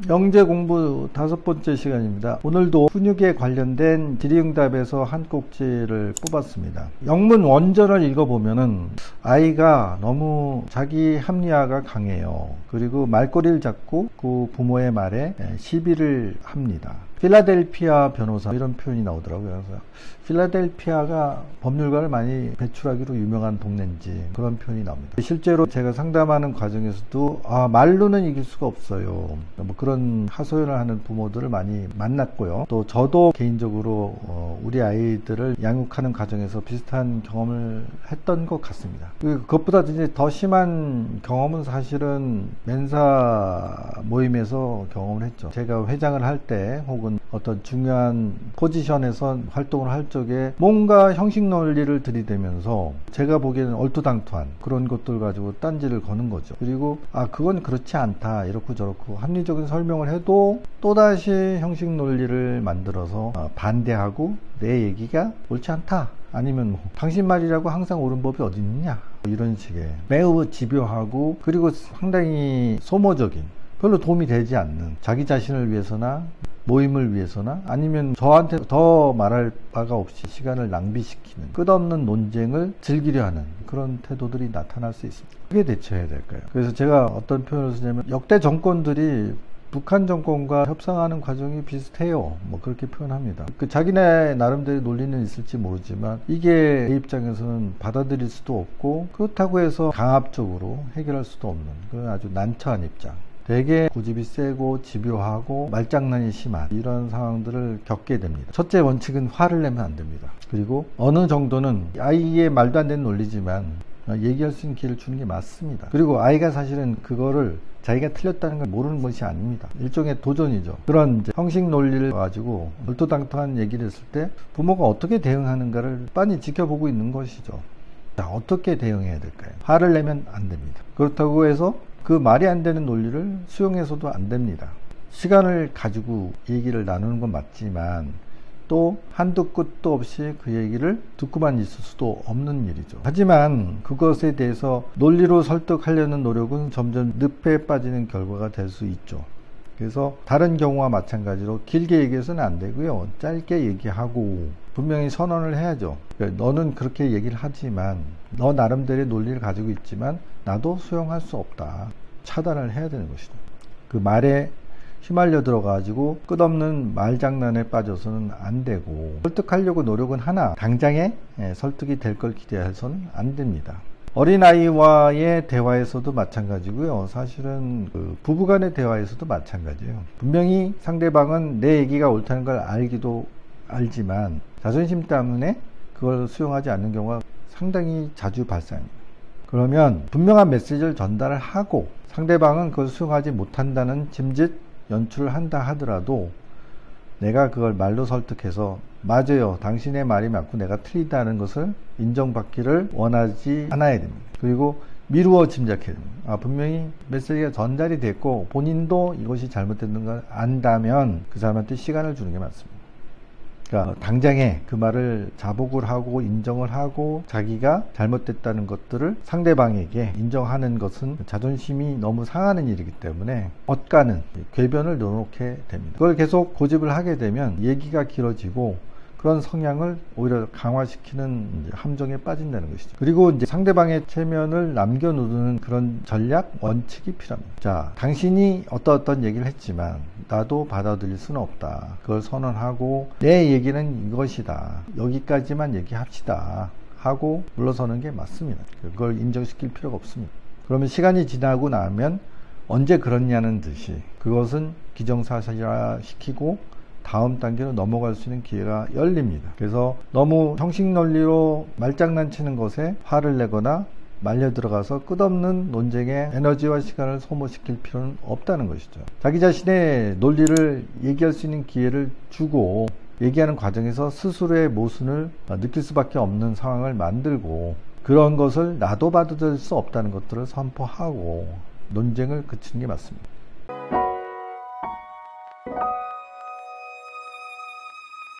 영재 공부 5번째 시간입니다. 오늘도 훈육에 관련된 질의응답에서 한 꼭지를 뽑았습니다. 영문 원전을 읽어보면은 아이가 너무 자기 합리화가 강해요. 그리고 말꼬리를 잡고 그 부모의 말에 시비를 합니다. 필라델피아 변호사 이런 표현이 나오더라고요. 그래서 필라델피아가 법률가를 많이 배출하기로 유명한 동네인지 그런 표현이 나옵니다. 실제로 제가 상담하는 과정에서도 말로는 이길 수가 없어요. 뭐 그런 하소연을 하는 부모들을 많이 만났고요. 또 저도 개인적으로 우리 아이들을 양육하는 과정에서 비슷한 경험을 했던 것 같습니다. 그것보다 이제 더 심한 경험은 사실은 멘사 모임에서 경험을 했죠. 제가 회장을 할 때 혹은 어떤 중요한 포지션에서 활동을 할 적에 뭔가 형식 논리를 들이대면서 제가 보기에는 얼토당토한 그런 것들 가지고 딴지를 거는 거죠. 그리고 그건 그렇지 않다 이렇고 저렇고 합리적인 설명을 해도 또다시 형식 논리를 만들어서 반대하고 내 얘기가 옳지 않다, 아니면 당신 말이라고 항상 옳은 법이 어디 있느냐, 이런 식의 매우 집요하고 그리고 상당히 소모적인, 별로 도움이 되지 않는, 자기 자신을 위해서나 모임을 위해서나 아니면 저한테 더 말할 바가 없이 시간을 낭비시키는 끝없는 논쟁을 즐기려 하는 그런 태도들이 나타날 수 있습니다. 어떻게 대처해야 될까요? 그래서 제가 어떤 표현을 쓰냐면 역대 정권들이 북한 정권과 협상하는 과정이 비슷해요. 뭐 그렇게 표현합니다. 자기네 나름대로 논리는 있을지 모르지만 이게 내 입장에서는 받아들일 수도 없고 그렇다고 해서 강압적으로 해결할 수도 없는 그런 아주 난처한 입장. 되게 고집이 세고 집요하고 말장난이 심한 이런 상황들을 겪게 됩니다. 첫째 원칙은 화를 내면 안 됩니다. 그리고 어느 정도는 아이의 말도 안 되는 논리지만 얘기할 수 있는 기회를 주는 게 맞습니다. 그리고 아이가 사실은 그거를 자기가 틀렸다는 걸 모르는 것이 아닙니다. 일종의 도전이죠. 그런 이제 형식 논리를 가지고 얼토당토한 얘기를 했을 때 부모가 어떻게 대응하는가를 빤히 지켜보고 있는 것이죠. 자, 어떻게 대응해야 될까요? 화를 내면 안 됩니다. 그렇다고 해서 그 말이 안 되는 논리를 수용해서도 안 됩니다. 시간을 가지고 얘기를 나누는 건 맞지만 또 한도 끝도 없이 그 얘기를 듣고만 있을 수도 없는 일이죠. 하지만 그것에 대해서 논리로 설득하려는 노력은 점점 늪에 빠지는 결과가 될 수 있죠. 그래서 다른 경우와 마찬가지로 길게 얘기해서는 안 되고요. 짧게 얘기하고 분명히 선언을 해야죠. 너는 그렇게 얘기를 하지만 너 나름대로의 논리를 가지고 있지만 나도 수용할 수 없다. 차단을 해야 되는 것이죠. 그 말에 휘말려 들어가지고 끝없는 말장난에 빠져서는 안 되고, 설득하려고 노력은 하나 당장에 설득이 될 걸 기대해서는 안 됩니다. 어린아이와의 대화에서도 마찬가지고요. 사실은 부부간의 대화에서도 마찬가지예요. 분명히 상대방은 내 얘기가 옳다는 걸 알지만 자존심 때문에 그걸 수용하지 않는 경우가 상당히 자주 발생합니다. 그러면 분명한 메시지를 전달을 하고 상대방은 그걸 수용하지 못한다는 짐짓 연출을 한다 하더라도 내가 그걸 말로 설득해서 맞아요, 당신의 말이 맞고 내가 틀리다는 것을 인정받기를 원하지 않아야 됩니다. 그리고 미루어 짐작해야 됩니다. 분명히 메시지가 전달이 됐고 본인도 이것이 잘못됐는 걸 안다면 그 사람한테 시간을 주는 게 맞습니다. 그러니까 당장에 그 말을 자복을 하고 인정을 하고 자기가 잘못됐다는 것들을 상대방에게 인정하는 것은 자존심이 너무 상하는 일이기 때문에 엇가는 궤변을 넣어놓게 됩니다. 그걸 계속 고집을 하게 되면 얘기가 길어지고 그런 성향을 오히려 강화시키는 함정에 빠진다는 것이죠. 그리고 이제 상대방의 체면을 남겨놓는 그런 전략, 원칙이 필요합니다. 자, 당신이 어떤 얘기를 했지만 나도 받아들일 수는 없다. 그걸 선언하고 내 얘기는 이것이다. 여기까지만 얘기합시다. 하고 물러서는 게 맞습니다. 그걸 인정시킬 필요가 없습니다. 그러면 시간이 지나고 나면 언제 그렇냐는 듯이 그것은 기정사실화 시키고 다음 단계로 넘어갈 수 있는 기회가 열립니다. 그래서 너무 형식 논리로 말장난치는 것에 화를 내거나 말려 들어가서 끝없는 논쟁에 에너지와 시간을 소모시킬 필요는 없다는 것이죠. 자기 자신의 논리를 얘기할 수 있는 기회를 주고 얘기하는 과정에서 스스로의 모순을 느낄 수밖에 없는 상황을 만들고 그런 것을 나도 받아들일 수 없다는 것들을 선포하고 논쟁을 그치는 게 맞습니다.